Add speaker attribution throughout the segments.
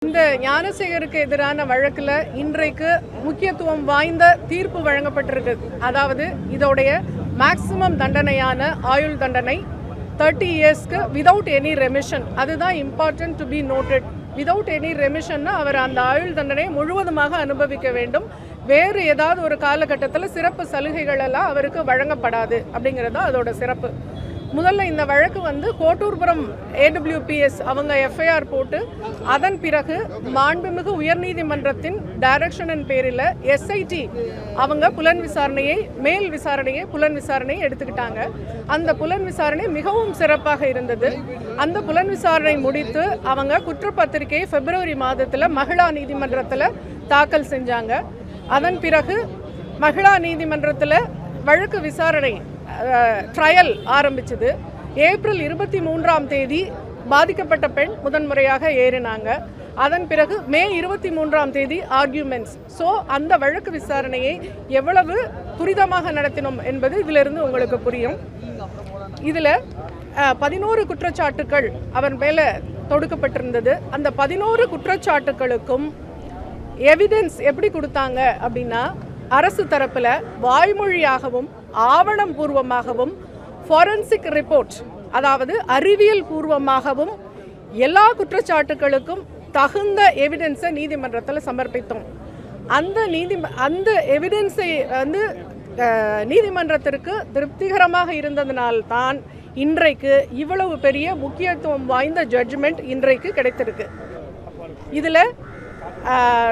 Speaker 1: இந்த ஞானசேகருக்கு எதிரான வழக்கில் இன்றைக்கு முக்கியத்துவம் வாய்ந்த தீர்ப்பு வழங்கப்பட்டிருக்கு. அதாவது இதோடைய மேக்சிமம் தண்டனையான ஆயுள் தண்டனை 30 இயர்ஸ்க்கு விதவுட் எனி ரெமிஷன். அதுதான் important to be noted. Without any ரெமிஷன்னா அவர் அந்த ஆயுள் தண்டனையை முழுவதுமாக அனுபவிக்க வேண்டும். வேறு ஏதாவது ஒரு காலகட்டத்தில் சிறப்பு சலுகைகள் எல்லாம் அவருக்கு வழங்கப்படாது அப்படிங்கிறது தான் அதோட சிறப்பு. முதல்ல இந்த வழக்கு கோட்டூர்புரம் AWPS அவங்க FIR போட்டு அதன் பிறகு மாண்புமிகு உயர்நீதிமன்றத்தின் டைரக்ஷனின் பேரில் SIT அவங்க புலன் விசாரணையை புலன் விசாரணையை எடுத்துக்கிட்டாங்க. அந்த புலன் விசாரணை மிகவும் சிறப்பாக இருந்தது. அந்த புலன் விசாரணை முடித்து அவங்க குற்றப்பத்திரிகையை பிப்ரவரி மாதத்தில் மகிழா நீதிமன்றத்தில் தாக்கல் செஞ்சாங்க. அதன் பிறகு மகிழா நீதிமன்றத்தில் வழக்கு விசாரணை ட்ரையல் ஆரம்பிச்சது. ஏப்ரல் 23ஆம் தேதி பாதிக்கப்பட்ட பெண் முதன்முறையாக ஏறினாங்க. அதன் பிறகு மே 23ஆம் தேதி ஆர்கியூமெண்ட்ஸ். ஸோ அந்த வழக்கு விசாரணையை எவ்வளவு துரிதமாக நடத்தினோம் என்பது இதிலிருந்து உங்களுக்கு புரியும். இதில் 11 குற்றச்சாட்டுக்கள் அவர் மேலே தொடுக்கப்பட்டிருந்தது. அந்த 11 குற்றச்சாட்டுக்களுக்கும் எவிடன்ஸ் எப்படி கொடுத்தாங்க அப்படின்னா, அரசு தரப்பில் வாய்மொழியாகவும் ஆவணம் பூர்வமாகவும் ஃபாரன்சிக் ரிப்போர்ட், அதாவது அறிவியல் பூர்வமாகவும் எல்லா குற்றச்சாட்டுகளுக்கும் தகுந்த எவிடன்ஸை நீதிமன்றத்தில் சமர்ப்பித்தோம். அந்த எவிடன்ஸை நீதிமன்றத்திற்கு திருப்திகரமாக இருந்ததனால்தான் இன்றைக்கு இவ்வளவு பெரிய முக்கியத்துவம் வாய்ந்த ஜட்ஜ்மெண்ட் இன்றைக்கு கிடைத்திருக்கு. இதில்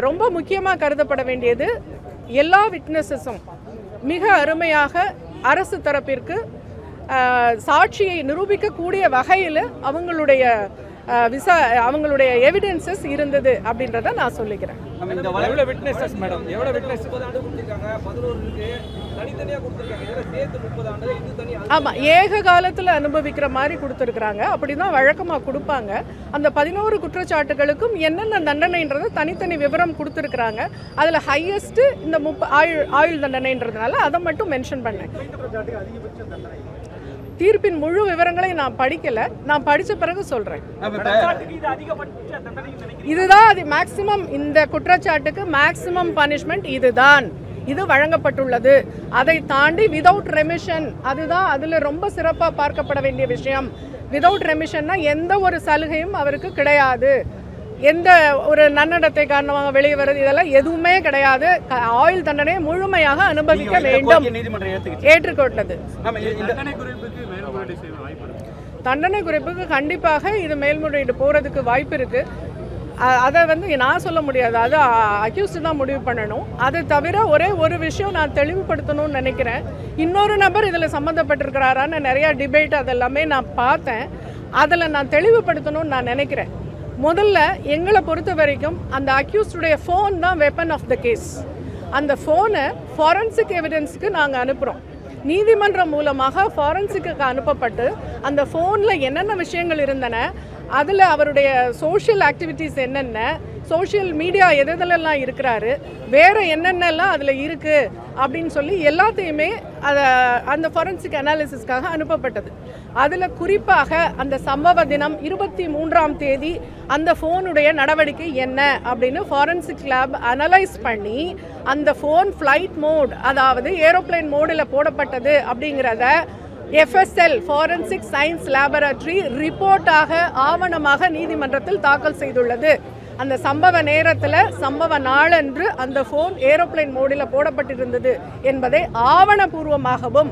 Speaker 1: ரொம்ப முக்கியமாக கருதப்பட வேண்டியது, எல்லா விட்னஸஸும் மிக அருமையாக அரசு தரப்பிற்கு சாட்சியை நிரூபிக்கக்கூடிய வகையில் அவங்களுடைய எவிடன்சஸ் இருந்தது அப்படின்றத நான் சொல்லிக்கிறேன். ஆமாம், ஏக காலத்தில் அனுபவிக்கிற மாதிரி கொடுத்துருக்குறாங்க. அப்படி தான் வழக்கமாக கொடுப்பாங்க. அந்த 11 குற்றச்சாட்டுகளுக்கும் என்னென்ன தண்டனைன்றதை தனித்தனி விவரம் கொடுத்துருக்குறாங்க. அதில் ஹையஸ்ட்டு இந்த ஆயுள் தண்டனைன்றதுனால அதை மட்டும் மென்ஷன் பண்ணேன். தீர்ப்பின் முழு விவரங்களை நான் படிக்கல, நான் படித்த பிறகு சொல்கிறேன். இதுதான் அது மேக்சிமம். இந்த குற்றச்சாட்டுக்கு மேக்சிமம் பனிஷ்மெண்ட் இது வழங்கப்பட்டுள்ளது. அதை தாண்டி விதவுட் ரெமிஷன், அதுதான் அதில் ரொம்ப சிறப்பாக பார்க்கப்பட வேண்டிய விஷயம். விதவுட் ரெமிஷன்னா எந்த ஒரு சலுகையும் அவருக்கு கிடையாது. எந்த ஒரு நன்னடத்தை காரணமாக வெளியே வருது இதெல்லாம் எதுவுமே கிடையாது. ஆயுள் தண்டனையை முழுமையாக அனுபவிக்க வேண்டும். ஏற்றுக்கொண்டது. தண்டனை குறைப்புக்கு கண்டிப்பாக இது மேல்முறையீடு போகிறதுக்கு வாய்ப்பு இருக்குது. அதை நான் சொல்ல முடியாது, அது அக்யூஸ்டு தான் முடிவு பண்ணணும். அது தவிர ஒரே ஒரு விஷயம் நான் தெளிவுபடுத்தணும்னு நினைக்கிறேன். இன்னொரு நபர் இதில் சம்மந்தப்பட்டிருக்கிறாரான்னு நிறையா டிபேட் அதெல்லாமே நான் பார்த்தேன். அதில் நான் தெளிவுபடுத்தணும்னு நான் நினைக்கிறேன். முதல்ல எங்களை பொறுத்த வரைக்கும் அந்த அக்யூஸ்டுடைய ஃபோன் தான் வெப்பன் ஆஃப் த கேஸ். அந்த ஃபோனை ஃபாரன்சிக் எவிடன்ஸுக்கு நாங்கள் அனுப்புகிறோம். நீதிமன்றம் மூலமாக ஃபாரன்சிக்கு அனுப்பப்பட்டு அந்த ஃபோனில் என்னென்ன விஷயங்கள் இருந்தன, அதில் அவருடைய சோஷியல் ஆக்டிவிட்டீஸ் என்னென்ன, சோஷியல் மீடியா எதெல்லாம் இருக்கிறாரு, வேறு என்னென்னலாம் அதில் இருக்குது அப்படின்னு சொல்லி எல்லாத்தையுமே அந்த ஃபாரன்சிக் அனாலிசிஸ்க்காக அனுப்பப்பட்டது. அதில் குறிப்பாக அந்த சம்பவ தினம் 23ஆம் தேதி அந்த ஃபோனுடைய நடவடிக்கை என்ன அப்படின்னு ஃபாரன்சிக் லேப் அனலைஸ் பண்ணி அந்த ஃபோன் ஃப்ளைட் மோட், அதாவது ஏரோப்ளேன் மோடில் போடப்பட்டது அப்படிங்கிறத FSL ஃபாரன்சிக் சயின்ஸ் லேபரட்டரி ரிப்போர்ட்டாக ஆவணமாக நீதிமன்றத்தில் தாக்கல் செய்துள்ளது. அந்த சம்பவ நேரத்தில் சம்பவ நாளன்று அந்த ஃபோன் ஏரோப்ளேன் மோடில் போடப்பட்டிருந்தது என்பதை ஆவணபூர்வமாகவும்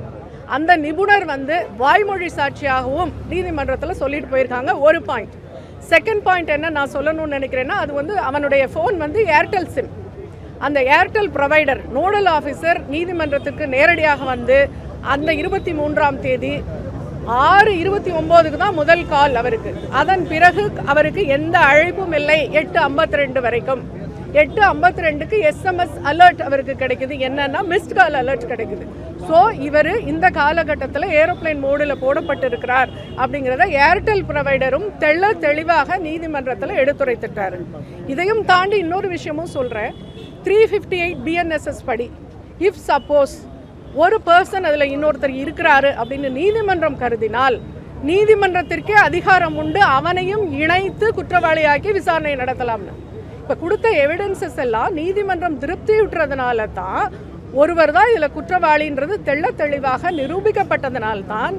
Speaker 1: அந்த நிபுணர் வாய்மொழி சாட்சியாகவும் நீதிமன்றத்தில் சொல்லிட்டு போயிருக்காங்க. ஒரு பாயிண்ட். செகண்ட் பாயிண்ட் என்ன நான் சொல்லணும்னு நினைக்கிறேன்னா, அது அவனுடைய ஃபோன் ஏர்டெல் சிம். அந்த ஏர்டெல் ப்ரொவைடர் நோடல் ஆஃபீஸர் நீதிமன்றத்துக்கு நேரடியாக அந்த 23ஆம் தேதி 6:29க்கு தான் முதல் கால் அவருக்கு. அதன் பிறகு அவருக்கு எந்த அழைப்பும் இல்லை 8:52 வரைக்கும். 8:52க்கு SMS அலர்ட் அவருக்கு கிடைக்குது. என்னன்னா மிஸ்ட் கால் அலர்ட் கிடைக்குது. ஸோ இவர் இந்த காலகட்டத்தில் ஏரோப்ளேன் மோடில் போடப்பட்டிருக்கிறார் அப்படிங்கிறத ஏர்டெல் ப்ரொவைடரும் தெளிவாக நீதிமன்றத்தில் எடுத்துரைத்துட்டார். இதையும் தாண்டி இன்னொரு விஷயமும் சொல்கிறேன். 358 BNSS படி இஃப் சப்போஸ் ஒரு பர்சன் அதில் இன்னொருத்தர் இருக்கிறாரு அப்படின்னு நீதிமன்றம் கருதினால் நீதிமன்றத்திற்கே அதிகாரம் உண்டு அவனையும் இணைத்து குற்றவாளியாக்கி விசாரணை நடத்தலாம்னு. இப்போ கொடுத்த எவிடன்சஸ் எல்லாம் நீதிமன்றம் திருப்தியுற்றதுனால தான் ஒருவர் தான் இதில் குற்றவாளின்றது தெளிவாக நிரூபிக்கப்பட்டதனால்தான்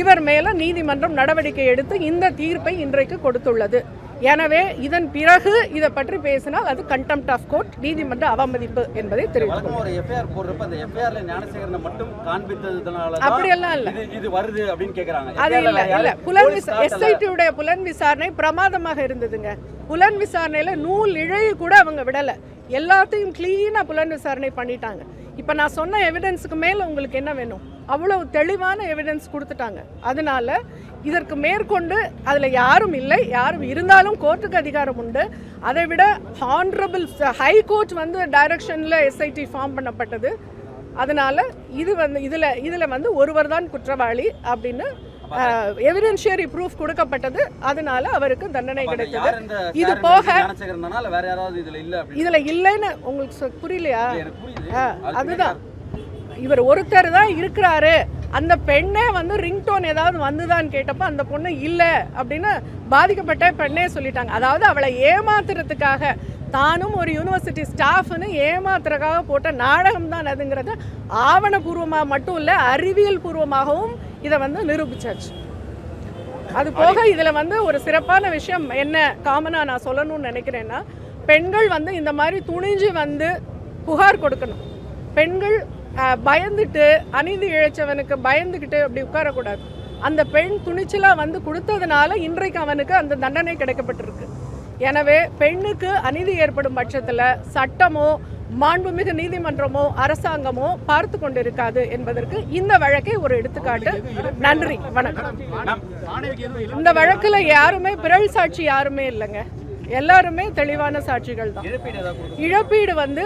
Speaker 1: இவர் மேலே நீதிமன்றம் நடவடிக்கை எடுத்து இந்த தீர்ப்பை இன்றைக்கு கொடுத்துள்ளது. எனவே இதன் பிறகு இதை பற்றி பேசினால் அது கண்டெம்ட் ஆஃப் கோர்ட், நீதிமன்ற அவமதிப்பு என்பதை தெரிவிக்கும். அப்படியெல்லாம் இல்லை, அது இல்லை. எஸ்ஐடியுடைய புலன் விசாரணை பிரமாதமாக இருந்ததுங்க. புலன் விசாரணையில் நூல் இழையை கூட அவங்க விடலை, எல்லாத்தையும் கிளீனாக புலன் விசாரணை பண்ணிட்டாங்க. இப்போ நான் சொன்ன எவிடன்ஸுக்கு மேலே உங்களுக்கு என்ன வேணும்? அவ்வளவு தெளிவான எவிடன்ஸ் கொடுத்துட்டாங்க. அதனால இதற்கு மேற்கொண்டு அதில் யாரும் இல்லை, யாரும் இருந்தாலும் கோர்ட்டுக்கு அதிகாரம் உண்டு. அதை விட ஹானரபிள் ஹை கோர்ட் வந்து டைரக்ஷனில் எஸ்ஐடி ஃபார்ம் பண்ணப்பட்டது. அதனால இது வந்து இதில் வந்து ஒருவர் தான் குற்றவாளி அப்படின்னு எவிடென்ஷியரி ப்ரூஃப் கொடுக்கப்பட்டது. அதனால அவருக்கு தண்டனை கிடைத்தது. இது போக இதுல இல்லைன்னு உங்களுக்கு புரியலையா? அதுதான், இவர் ஒருத்தர் தான் இருக்கிறாரு. அந்த பெண்ணே வந்து ரிங்டோன் ஏதாவது வந்துதான்னு கேட்டப்ப அந்த பொண்ணு இல்லை அப்படின்னு பாதிக்கப்பட்ட பெண்ணே சொல்லிட்டாங்க. அதாவது அவளை ஏமாத்துறதுக்காக, தானும் ஒரு யூனிவர்சிட்டி ஸ்டாஃப்னு ஏமாத்துறதுக்காக போட்ட நாடகம் தான் அதுங்கிறது ஆவணபூர்வமாக மட்டும் இல்லை, அறிவியல் பூர்வமாகவும் இதை வந்து நிரூபிச்சாச்சு. அது போக இதில் வந்து ஒரு சிறப்பான விஷயம் என்ன காமனாக நான் சொல்லணும்னு நினைக்கிறேன்னா, பெண்கள் வந்து இந்த மாதிரி துணிஞ்சு வந்து புகார் கொடுக்கணும். பெண்கள் பயந்துட்டு, அநீதி இழைச்சவனுக்கு பயந்துக்கிட்டு அப்படி உட்காரக்கூடாது. அந்த பெண் துணிச்சலாக வந்து கொடுத்ததுனால இன்றைக்கு அவனுக்கு அந்த தண்டனை கிடைக்கப்பட்டிருக்கு. எனவே பெண்ணுக்கு அநீதி ஏற்படும் பட்சத்தில் சட்டமோ மாண்புமிகு நீதிமன்றமோ அரசாங்கமோ பார்த்து கொண்டிருக்காது என்பதற்கு இந்த வழக்கை ஒரு எடுத்துக்காட்டு. நன்றி, வணக்கம். இந்த வழக்கில் யாருமே பிறல் சாட்சி யாருமே இல்லைங்க, எல்லாருமே தெளிவான சாட்சிகள் தான். இழப்பீடு வந்து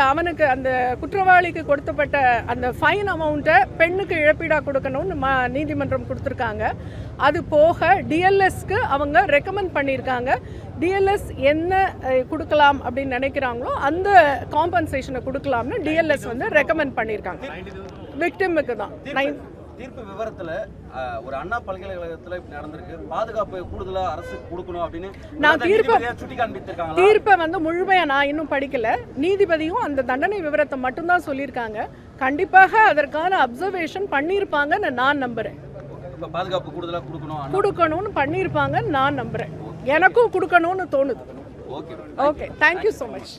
Speaker 1: அவனுக்கு அந்த குற்றவாளிக்கு கொடுத்தப்பட்ட அந்த ஃபைன் அமௌண்ட்டை பெண்ணுக்கு இழப்பீடாக கொடுக்கணும்னு நீதிமன்றம் கொடுத்துருக்காங்க. அது போக டிஎல்எஸ்க்கு அவங்க ரெக்கமெண்ட் பண்ணியிருக்காங்க. டிஎல்எஸ் என்ன கொடுக்கலாம் அப்படின்னு நினைக்கிறாங்களோ அந்த காம்பன்சேஷனை கொடுக்கலாம்னு டிஎல்எஸ் வந்து ரெக்கமெண்ட் பண்ணியிருக்காங்க விக்டிமுக்கு தான்.
Speaker 2: தீர்ப்பு விவரத்துல ஒரு அண்ணா பல்கலைக்கழகத்துல நடந்திருக்கு, பாதுகாப்பு கூடுதலா அரசு கொடுக்கணும் அப்படின்னு
Speaker 1: நான் தீர்ப்பை வந்து முழுமையா நான் இன்னும் படிக்கல. நீதிபதியும் அந்த தண்டனை விவரத்தை மட்டும்தான் சொல்லியிருக்காங்க. கண்டிப்பாக அதற்கான அப்சர்வேஷன் பண்ணியிருப்பாங்கன்னு நான் நம்புறேன்.
Speaker 2: பாதுகாப்பு கூடுதலா
Speaker 1: கொடுக்கணும்னு பண்ணியிருப்பாங்கன்னு நான் நம்புறேன். எனக்கும் கொடுக்கணும்னு தோணுது. Okay, thank you so much.